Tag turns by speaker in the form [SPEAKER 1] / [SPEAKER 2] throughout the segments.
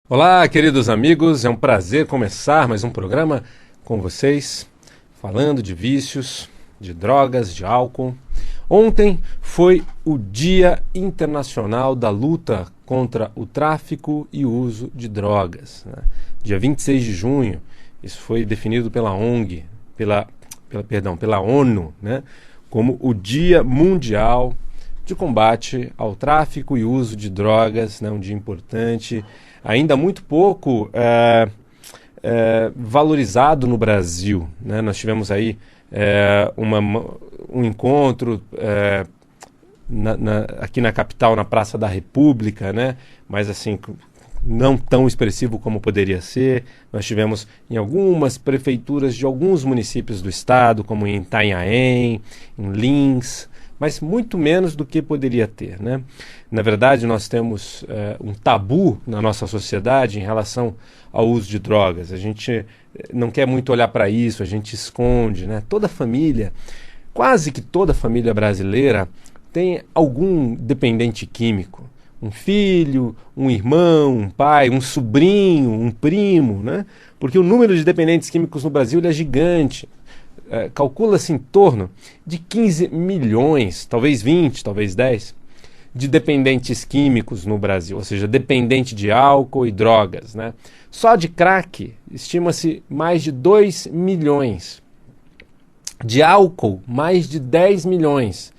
[SPEAKER 1] Olá, queridos amigos, é um prazer começar mais um programa com vocês, falando de vícios, de drogas, de álcool. Ontem foi o Dia Internacional da Luta contra o Tráfico e Uso de Drogas, né? Dia 26 de junho, isso foi definido pela ONG, pela ONU, né? Como o Dia Mundial de Combate ao Tráfico e Uso de Drogas, né? Um dia importante, ainda muito pouco valorizado no Brasil, né? Nós tivemos aí um encontro aqui na capital, na Praça da República, né? Mas assim, não tão expressivo como poderia ser. Nós tivemos em algumas prefeituras de alguns municípios do estado, como em Itanhaém, em Lins, mas muito menos do que poderia ter, né? Na verdade, nós temos um tabu na nossa sociedade em relação ao uso de drogas. A gente não quer muito olhar para isso, a gente esconde, né? Toda família, quase que toda família brasileira tem algum dependente químico. Um filho, um irmão, um pai, um sobrinho, um primo, né? Porque o número de dependentes químicos no Brasil é gigante. Calcula-se em torno de 15 milhões, talvez 20, talvez 10, de dependentes químicos no Brasil, ou seja, dependente de álcool e drogas, né? Só de crack, estima-se mais de 2 milhões. De álcool, mais de 10 milhões.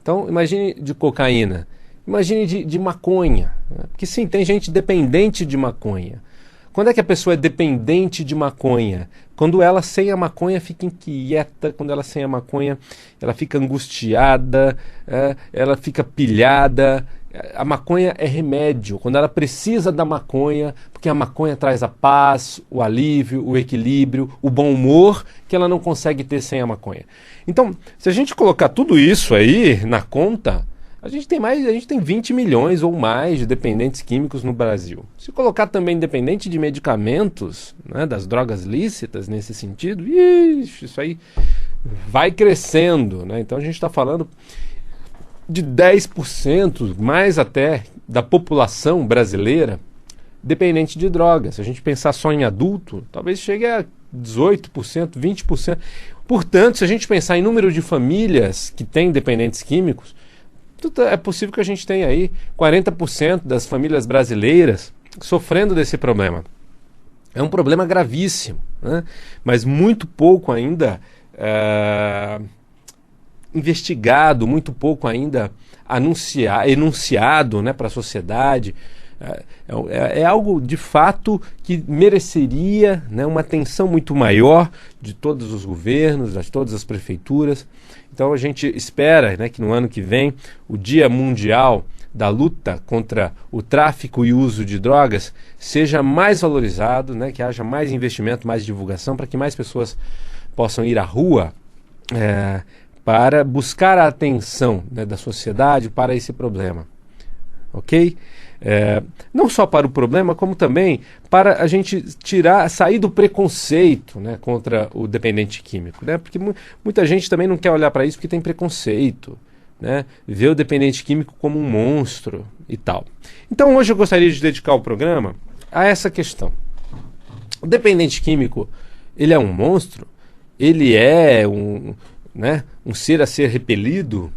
[SPEAKER 1] Então, imagine de cocaína, imagine de maconha, né? Porque sim, tem gente dependente de maconha. Quando é que a pessoa é dependente de maconha? Quando ela sem a maconha fica inquieta, quando ela sem a maconha ela fica angustiada, ela fica pilhada. A maconha é remédio, quando ela precisa da maconha, porque a maconha traz a paz, o alívio, o equilíbrio, o bom humor, que ela não consegue ter sem a maconha. Então, se a gente colocar tudo isso aí na conta, a gente tem 20 milhões ou mais de dependentes químicos no Brasil. Se colocar também dependente de medicamentos, né, das drogas lícitas nesse sentido, isso aí vai crescendo, né? Então a gente está falando de 10%, mais até, da população brasileira dependente de drogas. Se a gente pensar só em adulto, talvez chegue a 18%, 20%. Portanto, se a gente pensar em número de famílias que têm dependentes químicos, é possível que a gente tenha aí 40% das famílias brasileiras sofrendo desse problema. É um problema gravíssimo, né? Mas muito pouco ainda investigado, muito pouco ainda enunciado, né, para a sociedade. É algo de fato que mereceria, né, uma atenção muito maior de todos os governos, de todas as prefeituras. Então a gente espera, né, que no ano que vem o Dia Mundial da Luta contra o Tráfico e Uso de Drogas seja mais valorizado, né, que haja mais investimento, mais divulgação, para que mais pessoas possam ir à rua para buscar a atenção, né, da sociedade para esse problema. Ok? Não só para o problema, como também para a gente sair do preconceito, né, contra o dependente químico, né? Porque muita gente também não quer olhar para isso porque tem preconceito, né? Vê o dependente químico como um monstro e tal. Então hoje eu gostaria de dedicar o programa a essa questão. O dependente químico, ele é um monstro? Ele é um ser a ser repelido?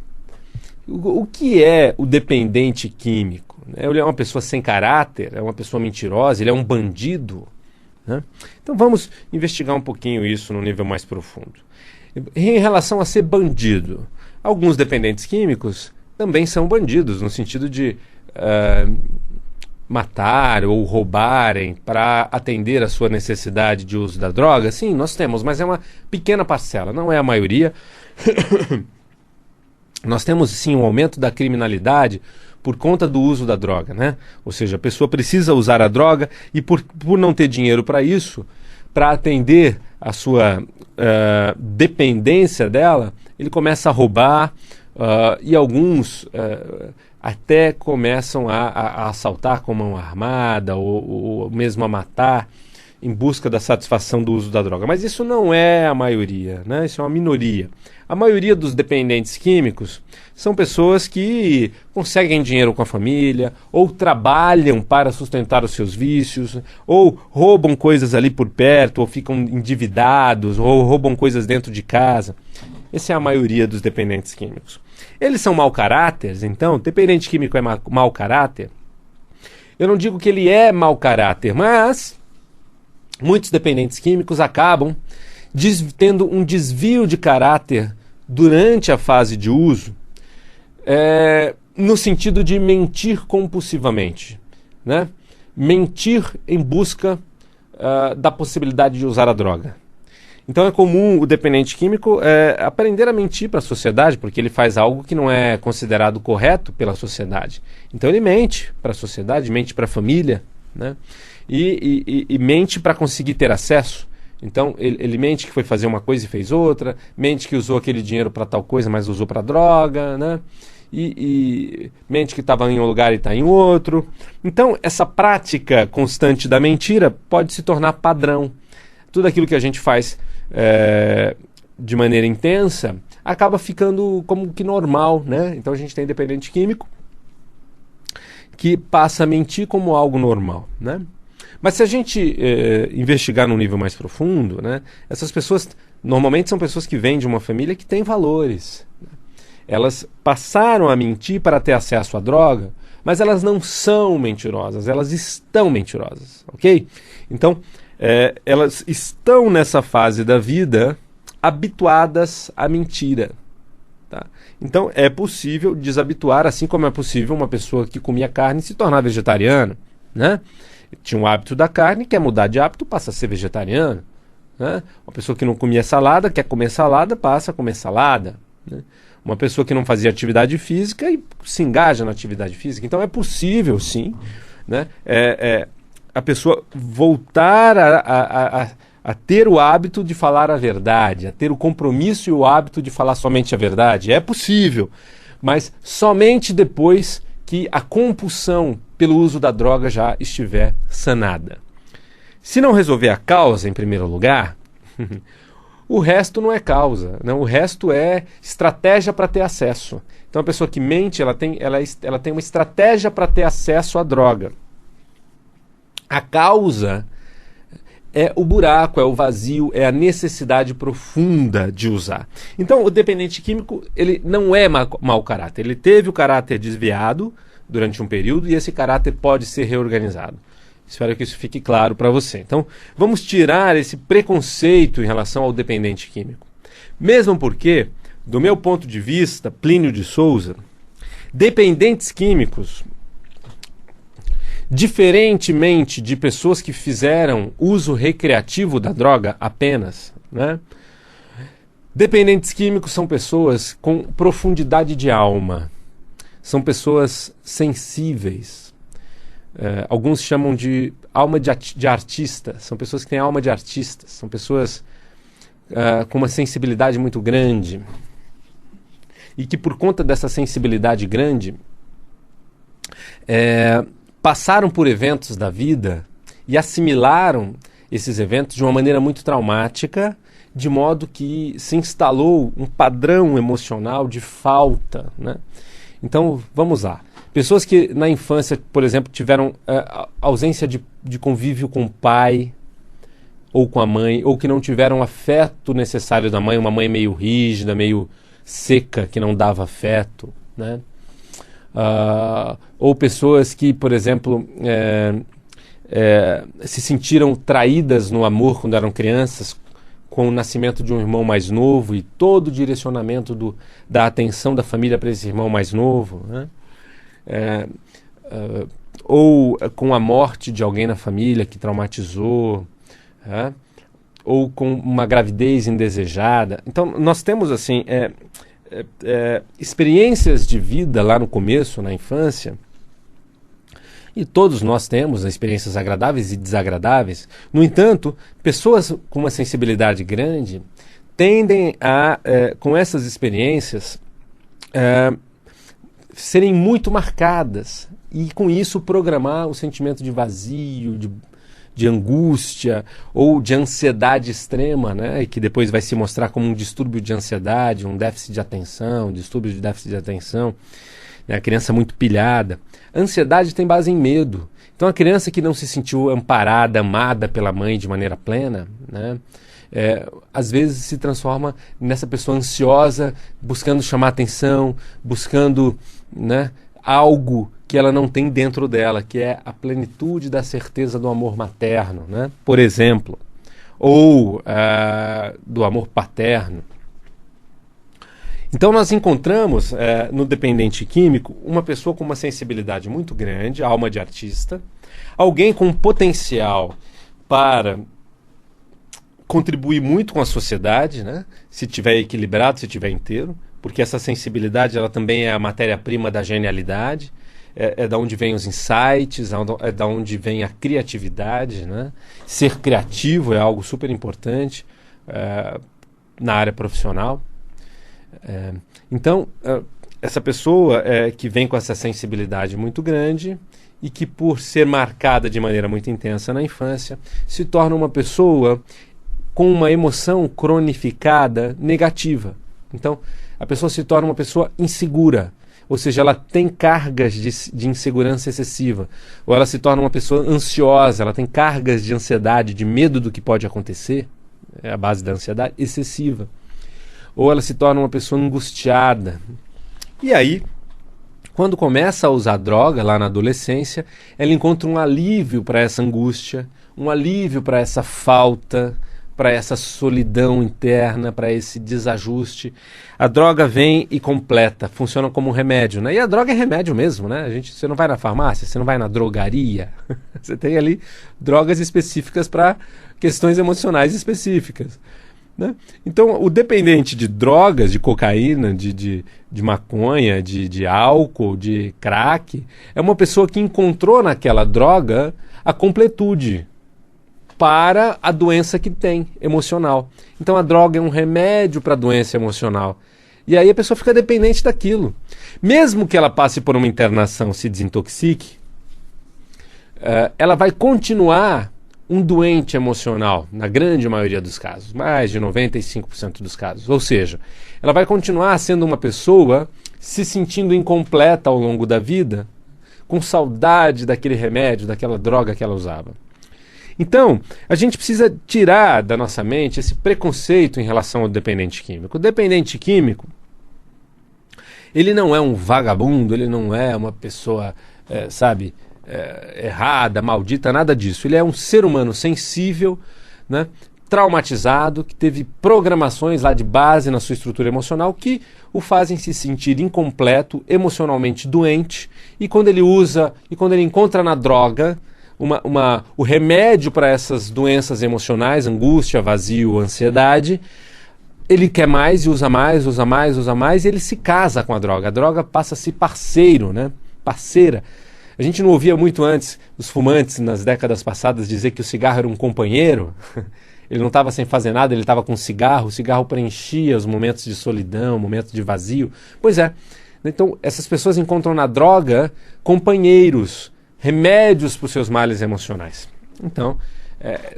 [SPEAKER 1] O que é o dependente químico? Ele é uma pessoa sem caráter? É uma pessoa mentirosa? Ele é um bandido? Né? Então vamos investigar um pouquinho isso no nível mais profundo. Em relação a ser bandido, alguns dependentes químicos também são bandidos, no sentido de matar ou roubarem para atender a sua necessidade de uso da droga. Sim, nós temos, mas é uma pequena parcela, não é a maioria. Nós temos sim um aumento da criminalidade por conta do uso da droga, né? Ou seja, a pessoa precisa usar a droga e por não ter dinheiro para isso, para atender a sua dependência dela, ele começa a roubar e alguns até começam a assaltar com mão armada ou mesmo a matar. em busca da satisfação do uso da droga. Mas isso não é a maioria, né? Isso é uma minoria. A maioria dos dependentes químicos são pessoas que conseguem dinheiro com a família, ou trabalham para sustentar os seus vícios, ou roubam coisas ali por perto, ou ficam endividados, ou roubam coisas dentro de casa. Essa é a maioria dos dependentes químicos. Eles são mau caráter, então, dependente químico é mau caráter? Eu não digo que ele é mau caráter, mas muitos dependentes químicos acabam tendo um desvio de caráter durante a fase de uso, no sentido de mentir compulsivamente, né? Mentir em busca da possibilidade de usar a droga. Então é comum o dependente químico aprender a mentir para a sociedade, porque ele faz algo que não é considerado correto pela sociedade. Então ele mente para a sociedade, mente para a família, né? E mente para conseguir ter acesso. Então ele mente que foi fazer uma coisa e fez outra, mente que usou aquele dinheiro para tal coisa, mas usou para droga, né? E mente que estava em um lugar e está em outro. Então essa prática constante da mentira pode se tornar padrão. Tudo aquilo que a gente faz de maneira intensa acaba ficando como que normal, né? Então a gente tem dependente químico que passa a mentir como algo normal, né? Mas se a gente investigar num nível mais profundo, né, essas pessoas normalmente são pessoas que vêm de uma família que tem valores. Né? Elas passaram a mentir para ter acesso à droga, mas elas não são mentirosas, elas estão mentirosas, ok? Então, elas estão nessa fase da vida habituadas à mentira. Tá? Então é possível desabituar, assim como é possível uma pessoa que comia carne se tornar vegetariano, né? Tinha um hábito da carne, quer mudar de hábito, passa a ser vegetariano, né? Uma pessoa que não comia salada, quer comer salada, passa a comer salada, né? Uma pessoa que não fazia atividade física e se engaja na atividade física. Então é possível, sim, né? A pessoa voltar a ter o hábito de falar a verdade, a ter o compromisso e o hábito de falar somente a verdade. É possível, mas somente depois que a compulsão pelo uso da droga já estiver sanada. Se não resolver a causa, em primeiro lugar, o resto não é causa, não? O resto é estratégia para ter acesso. Então a pessoa que mente, ela tem uma estratégia para ter acesso à droga. A causa é o buraco, é o vazio, é a necessidade profunda de usar. Então o dependente químico, ele não é mau caráter, ele teve o caráter desviado durante um período e esse caráter pode ser reorganizado. Espero que isso fique claro para você. Então vamos tirar esse preconceito em relação ao dependente químico. Mesmo porque, do meu ponto de vista, Plínio de Souza, dependentes químicos, diferentemente de pessoas que fizeram uso recreativo da droga apenas, né? Dependentes químicos são pessoas com profundidade de alma, são pessoas sensíveis. Alguns chamam de alma de artista, são pessoas que têm alma de artista, são pessoas com uma sensibilidade muito grande e que por conta dessa sensibilidade grande passaram por eventos da vida e assimilaram esses eventos de uma maneira muito traumática, de modo que se instalou um padrão emocional de falta, né? Então, vamos lá. Pessoas que na infância, por exemplo, tiveram ausência de convívio com o pai ou com a mãe, ou que não tiveram afeto necessário da mãe, uma mãe meio rígida, meio seca, que não dava afeto, né? Ou pessoas que, por exemplo, se sentiram traídas no amor quando eram crianças, com o nascimento de um irmão mais novo e todo o direcionamento da atenção da família para esse irmão mais novo, né? Ou com a morte de alguém na família que traumatizou, ou com uma gravidez indesejada. Então, nós temos assim experiências de vida lá no começo, na infância, e todos nós temos experiências agradáveis e desagradáveis. No entanto, pessoas com uma sensibilidade grande tendem a, com essas experiências, serem muito marcadas e, com isso, programar o sentimento de vazio, de angústia ou de ansiedade extrema, né? E que depois vai se mostrar como um distúrbio de ansiedade, um déficit de atenção, distúrbio de déficit de atenção, né? A criança muito pilhada. A ansiedade tem base em medo. Então a criança que não se sentiu amparada, amada pela mãe de maneira plena, né? Às vezes se transforma nessa pessoa ansiosa, buscando chamar atenção, buscando, né, algo que ela não tem dentro dela, que é a plenitude da certeza do amor materno, né? Por exemplo, ou do amor paterno. Então nós encontramos no dependente químico uma pessoa com uma sensibilidade muito grande, alma de artista, alguém com potencial para contribuir muito com a sociedade, né? Se tiver equilibrado, se tiver inteiro, porque essa sensibilidade ela também é a matéria-prima da genialidade, é da onde vem os insights, é da onde vem a criatividade, né? Ser criativo é algo super importante na área profissional. Então, essa pessoa que vem com essa sensibilidade muito grande e que, por ser marcada de maneira muito intensa na infância, se torna uma pessoa com uma emoção cronificada negativa. Então, a pessoa se torna uma pessoa insegura, ou seja, ela tem cargas de insegurança excessiva, ou ela se torna uma pessoa ansiosa, ela tem cargas de ansiedade, de medo do que pode acontecer, é a base da ansiedade, excessiva. Ou ela se torna uma pessoa angustiada. E aí, quando começa a usar droga lá na adolescência, ela encontra um alívio para essa angústia, um alívio para essa falta, para essa solidão interna, para esse desajuste. A droga vem e completa, funciona como um remédio, né? E a droga é remédio mesmo, né? Você não vai na farmácia, você não vai na drogaria, você tem ali drogas específicas para questões emocionais específicas, né? Então, o dependente de drogas, de cocaína, de maconha, de álcool, de crack, é uma pessoa que encontrou naquela droga a completude para a doença que tem, emocional. Então a droga é um remédio para a doença emocional. E aí a pessoa fica dependente daquilo. Mesmo que ela passe por uma internação, se desintoxique, ela vai continuar um doente emocional, na grande maioria dos casos, mais de 95% dos casos. Ou seja, ela vai continuar sendo uma pessoa se sentindo incompleta ao longo da vida, com saudade daquele remédio, daquela droga que ela usava. Então, a gente precisa tirar da nossa mente esse preconceito em relação ao dependente químico. O dependente químico, ele não é um vagabundo, ele não é uma pessoa, errada, maldita, nada disso. Ele é um ser humano sensível, né, traumatizado, que teve programações lá de base na sua estrutura emocional que o fazem se sentir incompleto, emocionalmente doente, e quando ele usa, e quando ele encontra na droga o remédio para essas doenças emocionais, angústia, vazio, ansiedade, ele quer mais e usa mais, usa mais, usa mais, e ele se casa com a droga. A droga passa a ser parceiro, né? Parceira. A gente não ouvia muito antes os fumantes, nas décadas passadas, dizer que o cigarro era um companheiro. Ele não estava sem fazer nada, ele estava com cigarro, o cigarro preenchia os momentos de solidão, momentos de vazio. Pois é. Então, essas pessoas encontram na droga companheiros, remédios para os seus males emocionais. Então,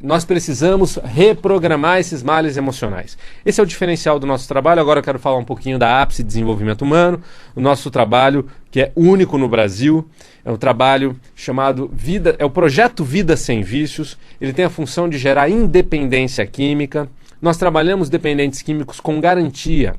[SPEAKER 1] nós precisamos reprogramar esses males emocionais. Esse é o diferencial do nosso trabalho. Agora eu quero falar um pouquinho da Ápice Desenvolvimento Humano, o nosso trabalho que é único no Brasil. É um trabalho chamado Vida, é o projeto Vida Sem Vícios. Ele tem a função de gerar independência química. Nós trabalhamos dependentes químicos com garantia.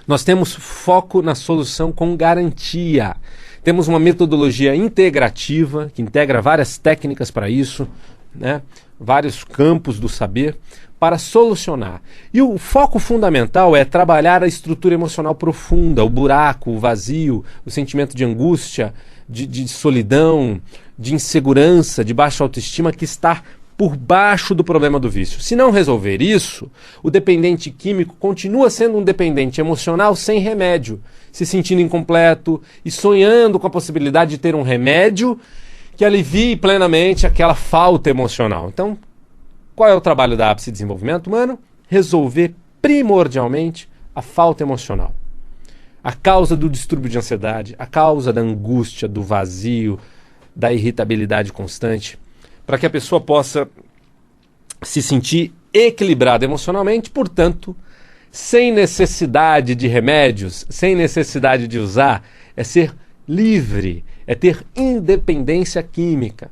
[SPEAKER 1] Nós temos foco na solução com garantia. Temos uma metodologia integrativa, que integra várias técnicas para isso, né? Vários campos do saber, para solucionar. E o foco fundamental é trabalhar a estrutura emocional profunda, o buraco, o vazio, o sentimento de angústia, de solidão, de insegurança, de baixa autoestima que está por baixo do problema do vício. Se não resolver isso, o dependente químico continua sendo um dependente emocional sem remédio, se sentindo incompleto e sonhando com a possibilidade de ter um remédio que alivie plenamente aquela falta emocional. Então, qual é o trabalho da Ápice Desenvolvimento Humano? Resolver primordialmente a falta emocional. A causa do distúrbio de ansiedade, a causa da angústia, do vazio, da irritabilidade constante, para que a pessoa possa se sentir equilibrada emocionalmente, portanto, sem necessidade de remédios, sem necessidade de usar, é ser livre, é ter independência química.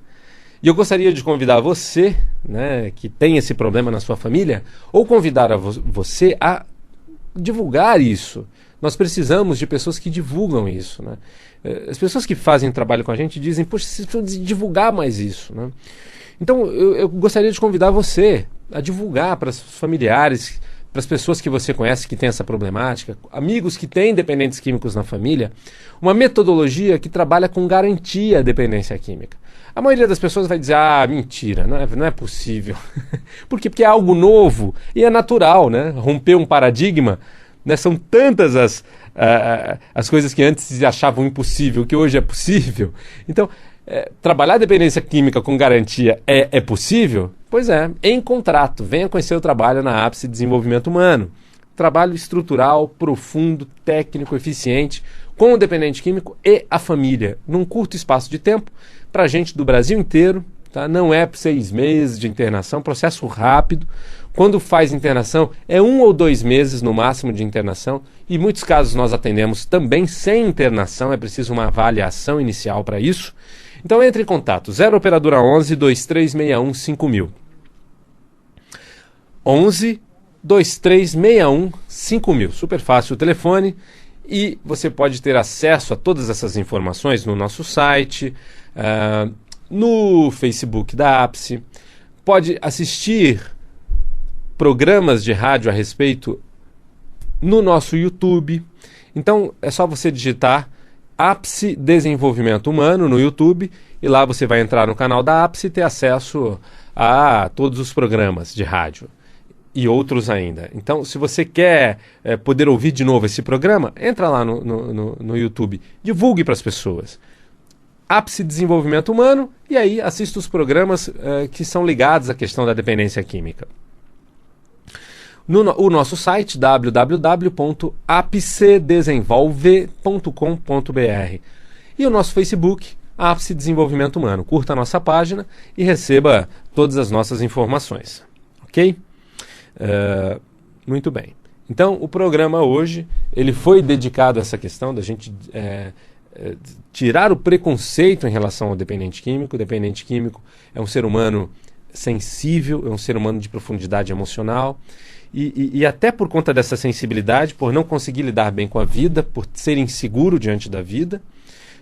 [SPEAKER 1] E eu gostaria de convidar você, né, que tem esse problema na sua família, ou convidar você a divulgar isso. Nós precisamos de pessoas que divulgam isso, né? As pessoas que fazem trabalho com a gente dizem, poxa, você precisa divulgar mais isso, né? Então, eu gostaria de convidar você a divulgar para os familiares, para as pessoas que você conhece que têm essa problemática, amigos que têm dependentes químicos na família, uma metodologia que trabalha com garantia à dependência química. A maioria das pessoas vai dizer, mentira, não é possível. Por quê? Porque é algo novo e é natural, né? Romper um paradigma, né? São tantas as coisas que antes se achavam impossível, que hoje é possível. Então, trabalhar a dependência química com garantia é possível? Pois é, em contrato. Venha conhecer o trabalho na Ápice Desenvolvimento Humano. Trabalho estrutural, profundo, técnico, eficiente, com o dependente químico e a família, num curto espaço de tempo, para gente do Brasil inteiro. Tá? Não é 6 meses de internação, processo rápido. Quando faz internação, é 1 ou 2 meses no máximo de internação. E em muitos casos nós atendemos também sem internação, é preciso uma avaliação inicial para isso. Então entre em contato, 0 operadora 11 2361 5000. 11 2361 5000. Super fácil o telefone e você pode ter acesso a todas essas informações no nosso site, no Facebook da Ápice. Pode assistir programas de rádio a respeito no nosso YouTube. Então é só você digitar Ápice Desenvolvimento Humano no YouTube e lá você vai entrar no canal da Ápice e ter acesso a todos os programas de rádio e outros ainda. Então, se você quer poder ouvir de novo esse programa, entra lá no YouTube, divulgue para as pessoas. Ápice Desenvolvimento Humano e aí assista os programas que são ligados à questão da dependência química. O nosso site www.apicedesenvolve.com.br e o nosso Facebook, Ápice Desenvolvimento Humano. Curta a nossa página e receba todas as nossas informações. Ok? Muito bem. Então, o programa hoje ele foi dedicado a essa questão da gente tirar o preconceito em relação ao dependente químico. O dependente químico é um ser humano sensível, é um ser humano de profundidade emocional. E até por conta dessa sensibilidade, por não conseguir lidar bem com a vida, por ser inseguro diante da vida,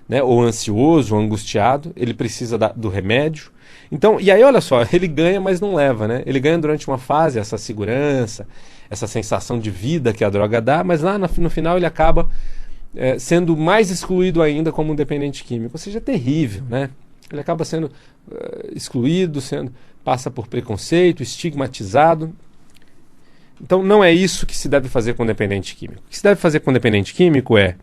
[SPEAKER 1] né, ou ansioso, ou angustiado, ele precisa do remédio. Então, e aí olha só, ele ganha, mas não leva, né? Ele ganha durante uma fase essa segurança, essa sensação de vida que a droga dá, mas lá no final ele acaba sendo mais excluído ainda como um dependente químico. Ou seja, é terrível, né? Ele acaba sendo excluído, passa por preconceito, estigmatizado. Então não é isso que se deve fazer com o dependente químico. O que se deve fazer com o dependente químico é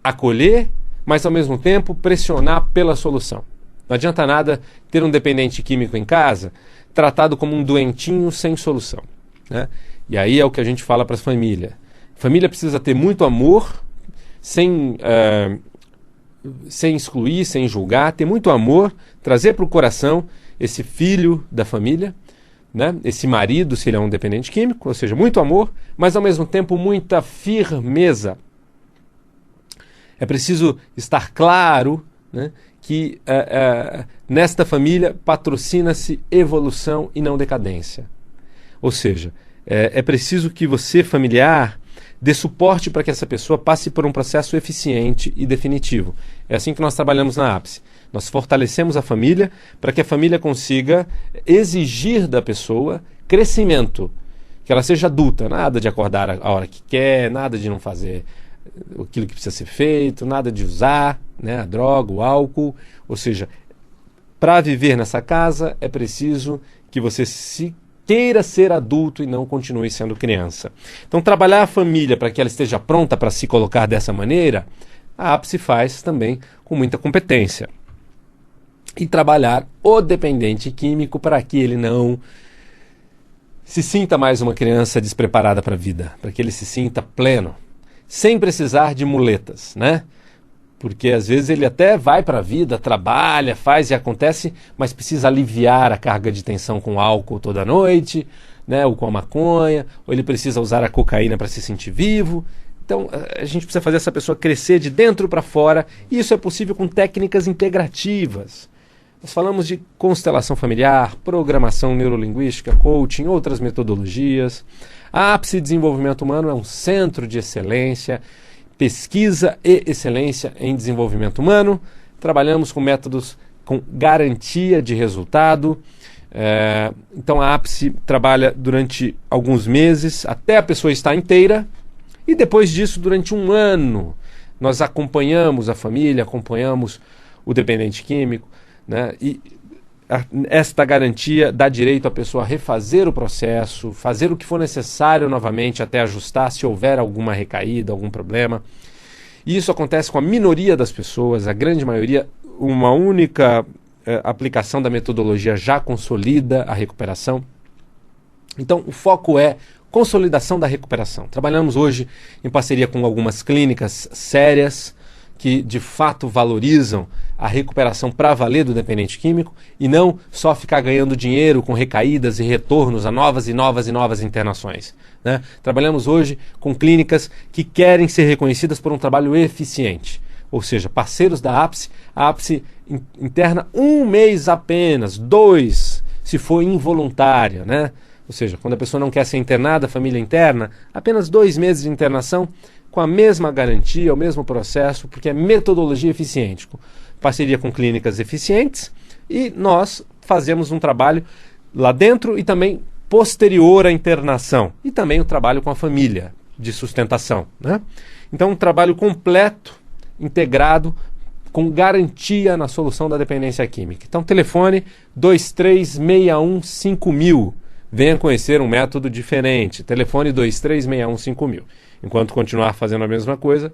[SPEAKER 1] acolher, mas ao mesmo tempo pressionar pela solução. Não adianta nada ter um dependente químico em casa tratado como um doentinho sem solução, né? E aí é o que a gente fala para as famílias. A família precisa ter muito amor, sem excluir, sem julgar, ter muito amor, trazer para o coração esse filho da família, né? Esse marido, se ele é um dependente químico, ou seja, muito amor, mas ao mesmo tempo muita firmeza. É preciso estar claro, né, que nesta família patrocina-se evolução e não decadência. Ou seja, é preciso que você, familiar, dê suporte para que essa pessoa passe por um processo eficiente e definitivo. É assim que nós trabalhamos na Ápice. Nós fortalecemos a família para que a família consiga exigir da pessoa crescimento, que ela seja adulta, nada de acordar a hora que quer, nada de não fazer aquilo que precisa ser feito, nada de usar, né, a droga, o álcool. Ou seja, para viver nessa casa é preciso que você se queira ser adulto e não continue sendo criança. Então, trabalhar a família para que ela esteja pronta para se colocar dessa maneira, a Ápice faz também com muita competência. E trabalhar o dependente químico para que ele não se sinta mais uma criança despreparada para a vida, para que ele se sinta pleno, sem precisar de muletas, né? Porque às vezes ele até vai para a vida, trabalha, faz e acontece, mas precisa aliviar a carga de tensão com álcool toda noite, né, ou com a maconha, ou ele precisa usar a cocaína para se sentir vivo. Então a gente precisa fazer essa pessoa crescer de dentro para fora, e isso é possível com técnicas integrativas. Nós falamos de constelação familiar, programação neurolinguística, coaching, outras metodologias. A Ápice Desenvolvimento Humano é um centro de excelência, pesquisa e excelência em desenvolvimento humano. Trabalhamos com métodos com garantia de resultado. Então a Ápice trabalha durante alguns meses, até a pessoa estar inteira. E depois disso, durante um ano, nós acompanhamos a família, acompanhamos o dependente químico, né? E esta garantia dá direito à pessoa a refazer o processo, fazer o que for necessário novamente até ajustar se houver alguma recaída, algum problema. E isso acontece com a minoria das pessoas, a grande maioria, uma única aplicação da metodologia já consolida a recuperação. Então o foco é consolidação da recuperação. Trabalhamos hoje em parceria com algumas clínicas sérias que de fato valorizam a recuperação para valer do dependente químico e não só ficar ganhando dinheiro com recaídas e retornos a novas e novas e novas internações, né? Trabalhamos hoje com clínicas que querem ser reconhecidas por um trabalho eficiente, ou seja, parceiros da Ápice. A Ápice interna 1 mês apenas, 2 se for involuntária, né? Ou seja, quando a pessoa não quer ser internada, a família interna, apenas 2 meses de internação com a mesma garantia, o mesmo processo, porque é metodologia eficiente. Parceria com clínicas eficientes, e nós fazemos um trabalho lá dentro e também posterior à internação, e também o trabalho com a família de sustentação, né? Então um trabalho completo, integrado, com garantia na solução da dependência química. Então telefone 23615000. Venha conhecer um método diferente. Telefone 23615000. Enquanto continuar fazendo a mesma coisa,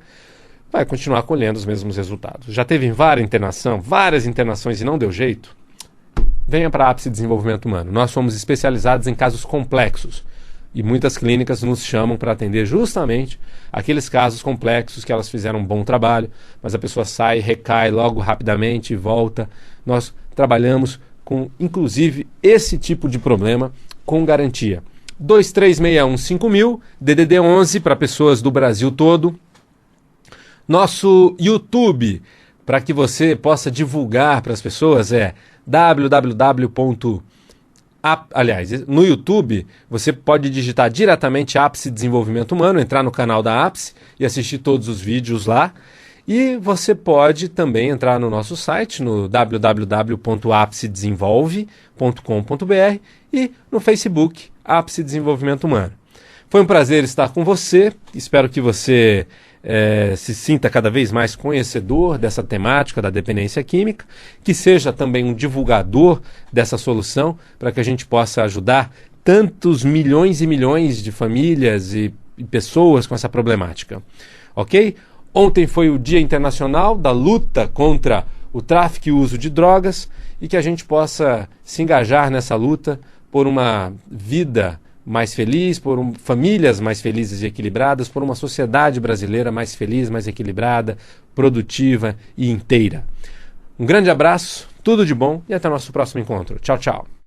[SPEAKER 1] vai continuar colhendo os mesmos resultados. Já teve várias internações e não deu jeito? Venha para a Ápice Desenvolvimento Humano. Nós somos especializados em casos complexos e muitas clínicas nos chamam para atender justamente aqueles casos complexos que elas fizeram um bom trabalho, mas a pessoa sai, recai logo rapidamente e volta. Nós trabalhamos com, inclusive, esse tipo de problema com garantia. 23615000, DDD 11 para pessoas do Brasil todo. Nosso YouTube, para que você possa divulgar para as pessoas, é no YouTube, você pode digitar diretamente Ápice Desenvolvimento Humano, entrar no canal da Ápice e assistir todos os vídeos lá. E você pode também entrar no nosso site, no www.apicedesenvolve.com.br e no Facebook, Ápice Desenvolvimento Humano. Foi um prazer estar com você, espero que você se sinta cada vez mais conhecedor dessa temática da dependência química, que seja também um divulgador dessa solução, para que a gente possa ajudar tantos milhões e milhões de famílias e pessoas com essa problemática. Ok? Ontem foi o Dia Internacional da Luta contra o tráfico e o uso de drogas, e que a gente possa se engajar nessa luta por uma vida mais feliz, por famílias mais felizes e equilibradas, por uma sociedade brasileira mais feliz, mais equilibrada, produtiva e inteira. Um grande abraço, tudo de bom e até o nosso próximo encontro. Tchau, tchau.